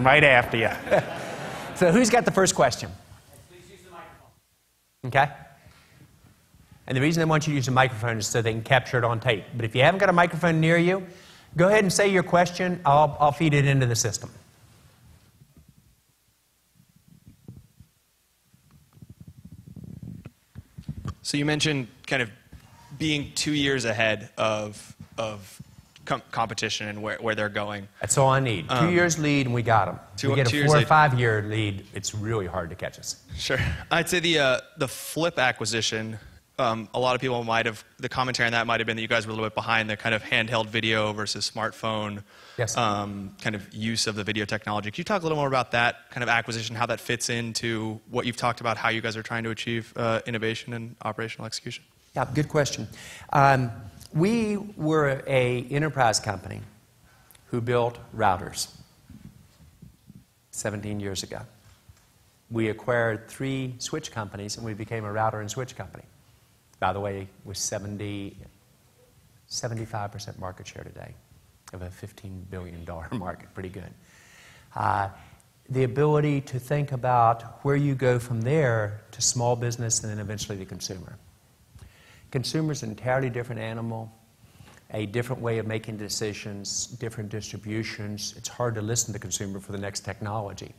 I'm right after you. So who's got the first question? Please use the microphone. Okay. And the reason they want you to use a microphone is so they can capture it on tape. But if you haven't got a microphone near you, go ahead and say your question. I'll feed it into the system. So you mentioned kind of being 2 years ahead of competition and where they're going. That's all I need. 2 years lead, and we got them. We get a 4 or 5 year lead, it's really hard to catch us. Sure. I'd say the Flip acquisition, a lot of people might have, the commentary on that might have been that you guys were a little bit behind the kind of handheld video versus smartphone kind of use of the video technology. Could you talk a little more about that kind of acquisition, how that fits into what you've talked about, how you guys are trying to achieve innovation and operational execution? Yeah, good question. We were an enterprise company who built routers 17 years ago. We acquired 3 switch companies, and we became a router and switch company. By the way, with 75% market share today of a $15 billion market, pretty good. The ability to think about where you go from there to small business and then eventually to consumer. Consumer's an entirely different animal, a different way of making decisions, different distributions. It's hard to listen to consumer for the next technology.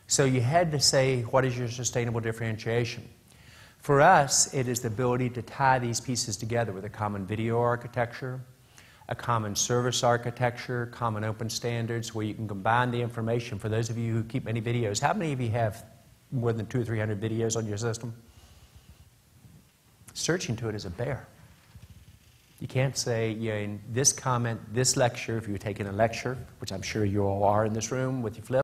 So you had to say, what is your sustainable differentiation? For us, it is the ability to tie these pieces together with a common video architecture, a common service architecture, common open standards, where you can combine the information. For those of you who keep many videos, how many of you have more than 200 or 300 videos on your system? Searching to it is a bear. You can't say, yeah, in this comment, this lecture, if you're taking a lecture, which I'm sure you all are in this room with your flip,